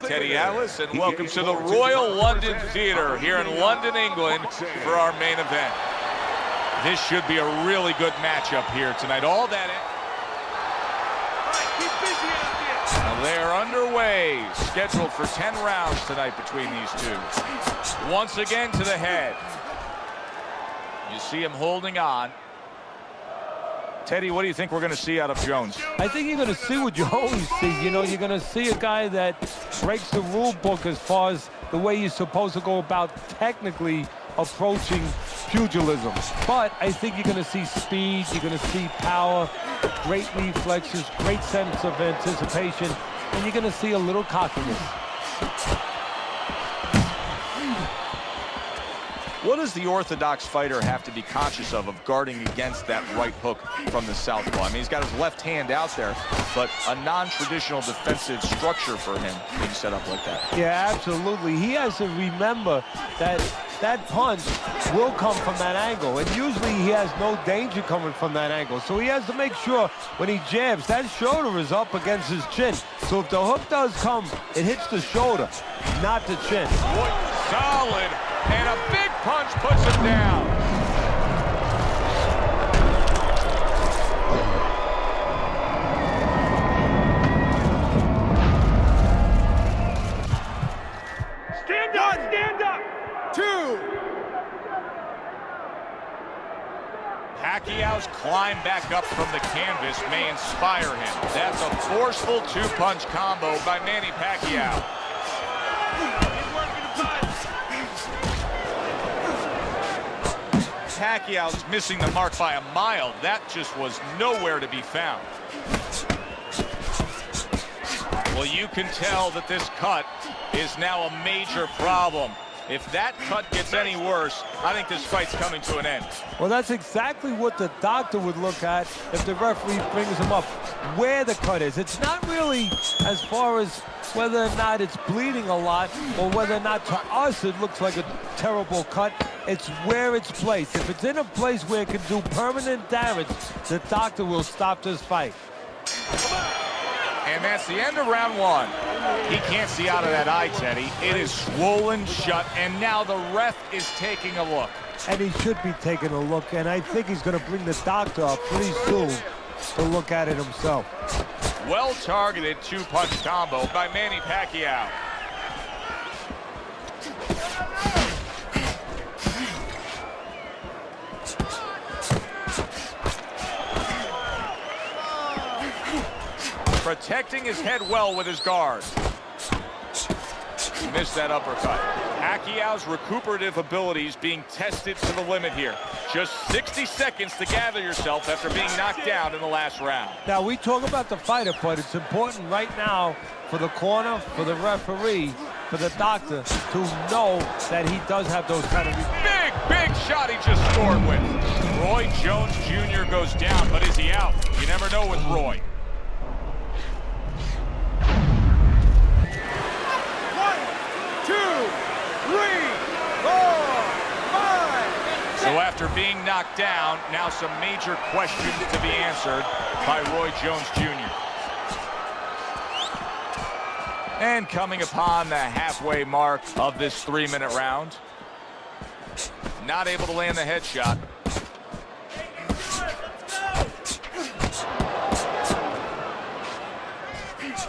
Teddy Atlas, and welcome to the Royal London Theatre here in London, England for our main event. This should be a really good matchup here tonight. All that. Now they're underway, scheduled for 10 rounds tonight between these two. Once again to the head. You see him holding on. Teddy, what do you think we're going to see out of Jones? I think you're going to see what you always see. You know, you're going to see a guy that breaks the rule book as far as the way you're supposed to go about technically approaching pugilism. But I think you're going to see speed, you're going to see power, great reflexes, great sense of anticipation, and you're going to see a little cockiness. What does the orthodox fighter have to be conscious of guarding against that right hook from the southpaw? I mean, he's got his left hand out there, but a non-traditional defensive structure for him being set up like that. Yeah, absolutely. He has to remember that that punch will come from that angle, and usually he has no danger coming from that angle. So he has to make sure when he jabs, that shoulder is up against his chin. So if the hook does come, it hits the shoulder, not the chin. Solid, and a big punch puts him down. Stand up, stand up. 2. Pacquiao's climb back up from the canvas may inspire him. That's a forceful two-punch combo by Manny Pacquiao. Pacquiao's missing the mark by a mile. That just was nowhere to be found. Well, you can tell that this cut is now a major problem. If that cut gets any worse, I think this fight's coming to an end. Well, that's exactly what the doctor would look at if the referee brings him up, where the cut is. It's not really as far as whether or not it's bleeding a lot or whether or not to us it looks like a terrible cut. It's where it's placed. If it's in a place where it can do permanent damage, the doctor will stop this fight. And that's the end of round 1. He can't see out of that eye, Teddy. It is swollen shut, and now the ref is taking a look. And he should be taking a look, and I think he's going to bring the doctor up pretty soon to look at it himself. Well-targeted two-punch combo by Manny Pacquiao. Protecting his head well with his guard. Missed that uppercut. Pacquiao's recuperative abilities being tested to the limit here. Just 60 seconds to gather yourself after being knocked down in the last round. Now, we talk about the fighter, but it's important right now for the corner, for the referee, for the doctor to know that he does have those kind of... Big shot he just scored with. Roy Jones Jr. goes down, but is he out? You never know with Roy. So after being knocked down, now some major questions to be answered by Roy Jones Jr. And coming upon the halfway mark of this 3-minute round. Not able to land the headshot.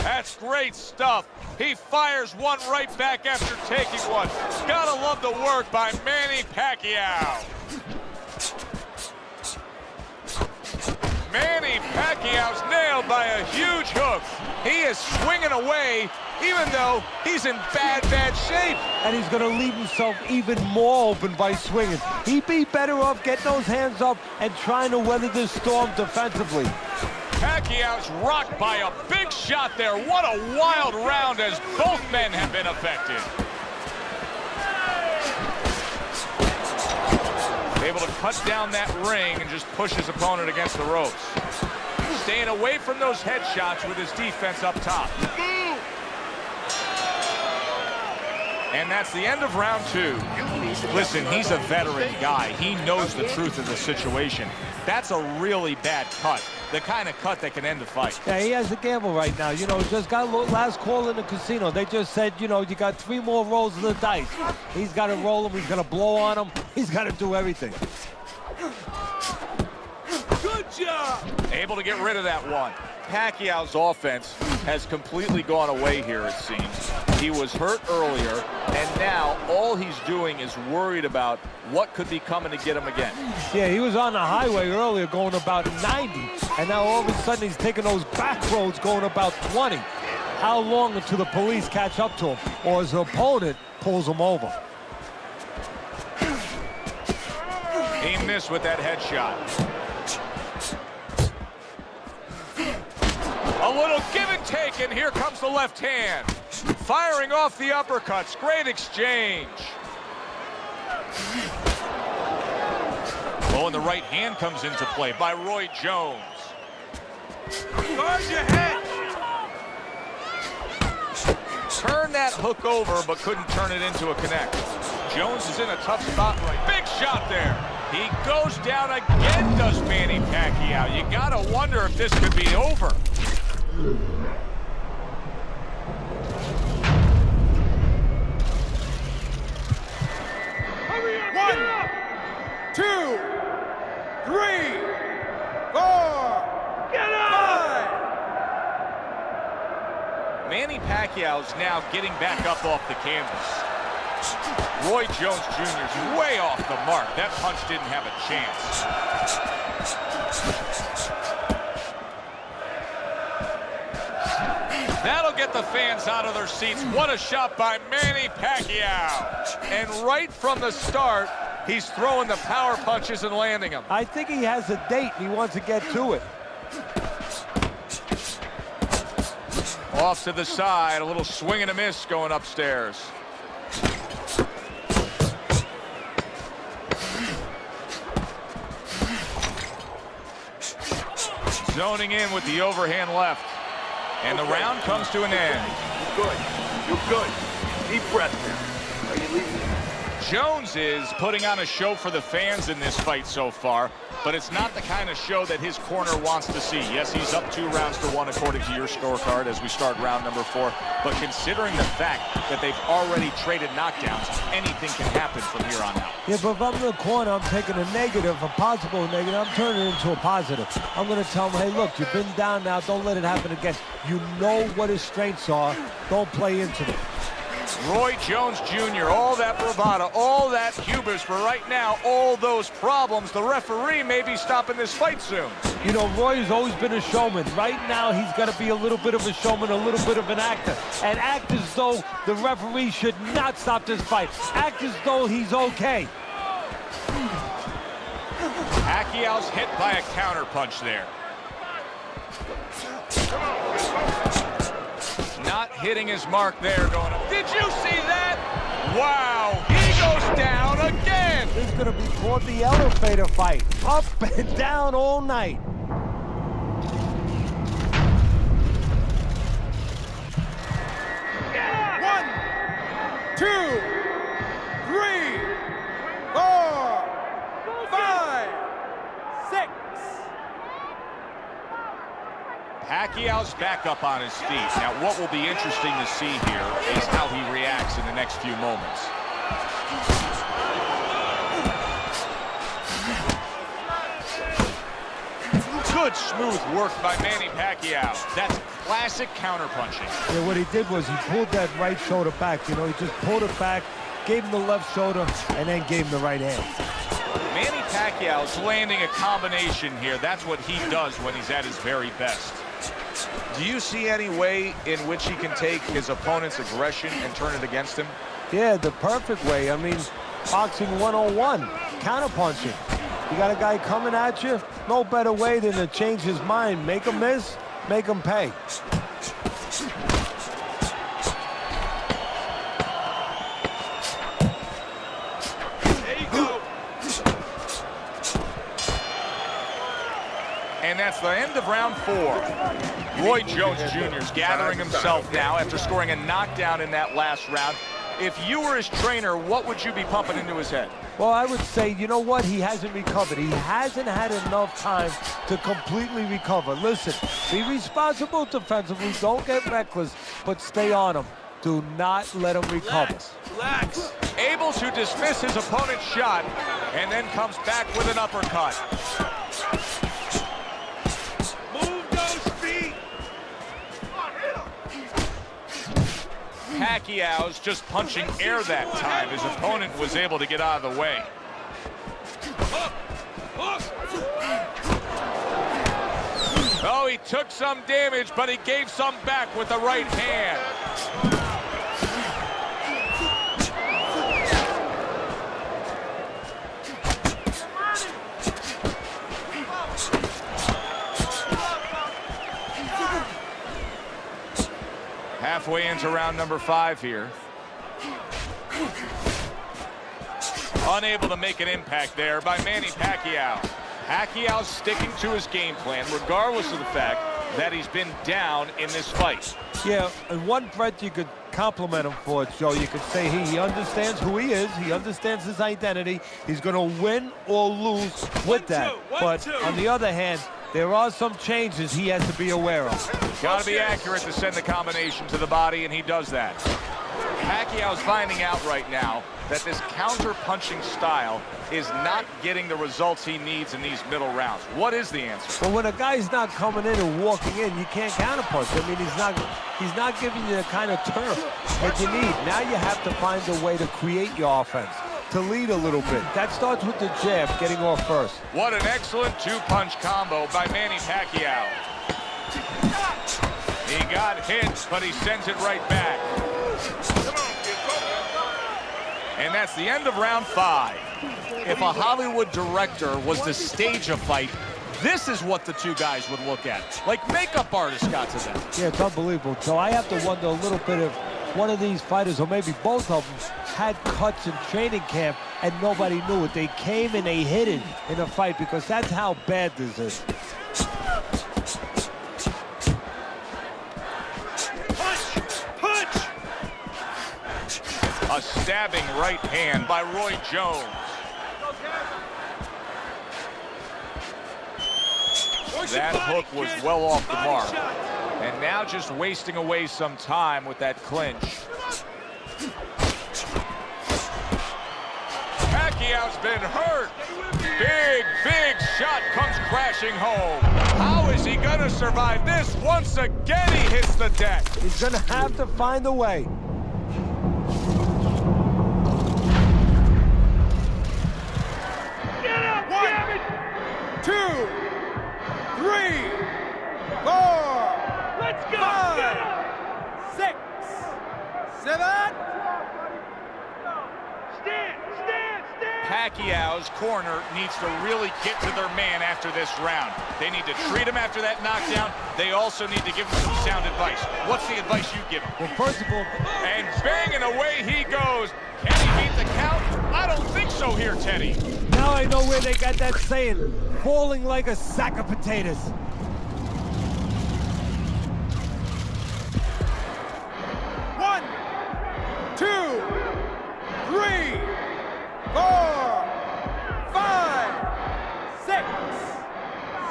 That's great stuff. He fires one right back after taking one. Gotta love the work by Manny Pacquiao. Manny Pacquiao's nailed by a huge hook. He is swinging away, even though he's in bad shape. And he's going to leave himself even more open by swinging. He'd be better off getting those hands up and trying to weather this storm defensively. Pacquiao's rocked by a big shot there. What a wild round as both men have been affected. Able to cut down that ring and just push his opponent against the ropes. Staying away from those headshots with his defense up top. And that's the end of round 2. Listen, he's a veteran guy. He knows the truth of the situation. That's a really bad cut. the kind of cut that can end the fight. Yeah, he has a gamble right now. You know, just got last call in the casino. They just said, you know, you got 3 more rolls of the dice. He's got to roll them. He's got to blow on them. He's got to do everything. Good job. Able to get rid of that one. Pacquiao's offense has completely gone away here, it seems. He was hurt earlier, and now all he's doing is worried about what could be coming to get him again. Yeah, he was on the highway earlier going about 90, and now all of a sudden he's taking those back roads going about 20. How long until the police catch up to him or his opponent pulls him over? He missed with that headshot. A little give and take, and here comes the left hand. Firing off the uppercuts. Great exchange. Oh, and the right hand comes into play by Roy Jones. Guard your head. Turned that hook over, but couldn't turn it into a connect. Jones is in a tough spot right. Big shot there. He goes down again, does Manny Pacquiao. You gotta wonder if this could be over. 1, 2, 3, 4. Get up! 5. Manny Pacquiao's now getting back up off the canvas. Roy Jones Jr.'s way off the mark. That punch didn't have a chance. That'll get the fans out of their seats. What a shot by Manny Pacquiao. And right from the start, he's throwing the power punches and landing them. I think he has a date and he wants to get to it. Off to the side, a little swing and a miss going upstairs. Zoning in with the overhand left. And the round comes to an end. Good. You're good. Deep breath now. Are you leaving? Jones is putting on a show for the fans in this fight so far, but it's not the kind of show that his corner wants to see. Yes, he's up 2 rounds to 1 according to your scorecard as we start round number 4. But considering the fact that they've already traded knockdowns, anything can happen from here on out. Yeah, but if I'm in the corner, I'm taking a negative, a possible negative, I'm turning it into a positive. I'm going to tell him, hey, look, you've been down now. Don't let it happen again. You know what his strengths are. Don't play into them. Roy Jones Jr., all that bravado, all that hubris, but right now, all those problems, the referee may be stopping this fight soon. You know, Roy has always been a showman. Right now, he's got to be a little bit of a showman, a little bit of an actor. And act as though the referee should not stop this fight. Act as though he's okay. Pacquiao's hit by a counterpunch there. Not hitting his mark there going up. Did you see that? Wow, he goes down again. This is going to be called the elevator fight. Up and down all night. One, 2, 3, 4, 5, 6. Pacquiao's back up on his feet. Now, what will be interesting to see here is how he reacts in the next few moments. Good, smooth work by Manny Pacquiao. That's classic counterpunching. Yeah, what he did was he pulled that right shoulder back. You know, he just pulled it back, gave him the left shoulder, and then gave him the right hand. Manny Pacquiao's landing a combination here. That's what he does when he's at his very best. Do you see any way in which he can take his opponent's aggression and turn it against him? Yeah, the perfect way. I mean, boxing 101, counterpunching. You got a guy coming at you, no better way than to change his mind. Make him miss, make him pay. There you go. And that's the end of round 4. Roy Jones Jr. is gathering himself now after scoring a knockdown in that last round. If you were his trainer, what would you be pumping into his head? Well, I would say, you know what? He hasn't recovered. He hasn't had enough time to completely recover. Listen, be responsible defensively. Don't get reckless, but stay on him. Do not let him recover. Relax. Able to dismiss his opponent's shot, and then comes back with an uppercut. Move those feet. Pacquiao's just punching air that time. His opponent was able to get out of the way. Oh, he took some damage, but he gave some back with the right hand. Halfway into round number 5 here. Unable to make an impact there by Manny Pacquiao. Pacquiao sticking to his game plan, regardless of the fact that he's been down in this fight. Yeah, and one threat you could compliment him for, Joe. You could say he understands who he is. He understands his identity. He's going to win or lose with that. But on the other hand, there are some changes he has to be aware of. Got to be accurate to send the combination to the body, and he does that. Pacquiao's finding out right now that this counter-punching style is not getting the results he needs in these middle rounds. What is the answer? Well, when a guy's not coming in and walking in, you can't counterpunch. I mean, he's not giving you the kind of turf that you need. Now you have to find a way to create your offense, to lead a little bit. That starts with the jab, getting off first. What an excellent two-punch combo by Manny Pacquiao. He got hit, but he sends it right back. And that's the end of round 5. If a Hollywood director was to stage a fight, this is what the two guys would look at. Like makeup artists got to them. Yeah, it's unbelievable. So I have to wonder a little bit if one of these fighters, or maybe both of them, had cuts in training camp and nobody knew it. They came and they hit it in a fight, because that's how bad this is. A stabbing right hand by Roy Jones. That hook was well off the mark. And now just wasting away some time with that clinch. Pacquiao's been hurt. Big shot comes crashing home. How is he gonna survive this? Once again, he hits the deck. He's gonna have to find a way. Get up, damn it! 2, 3, 4, Let's go! Five. Get up! 6, 7. Stand! Pacquiao's corner needs to really get to their man after this round. They need to treat him after that knockdown. They also need to give him some sound advice. What's the advice you give him? Well, first of all, And banging away he goes. Can he beat the count? I don't think so here, Teddy. now I know where they got that saying, falling like a sack of potatoes. One, 2, 3, 4, 5, 6,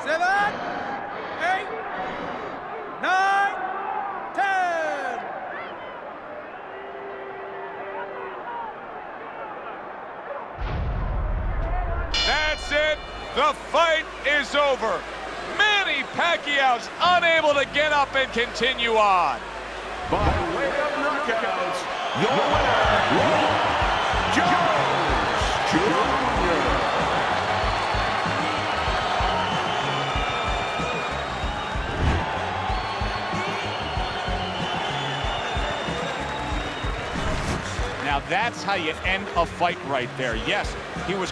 7, 8, 9, 10. That's it. The fight is over. Manny Pacquiao's unable to get up and continue on. By way of knockouts, your winner, Roy Jones Jr. Now that's how you end a fight right there. Yes, he was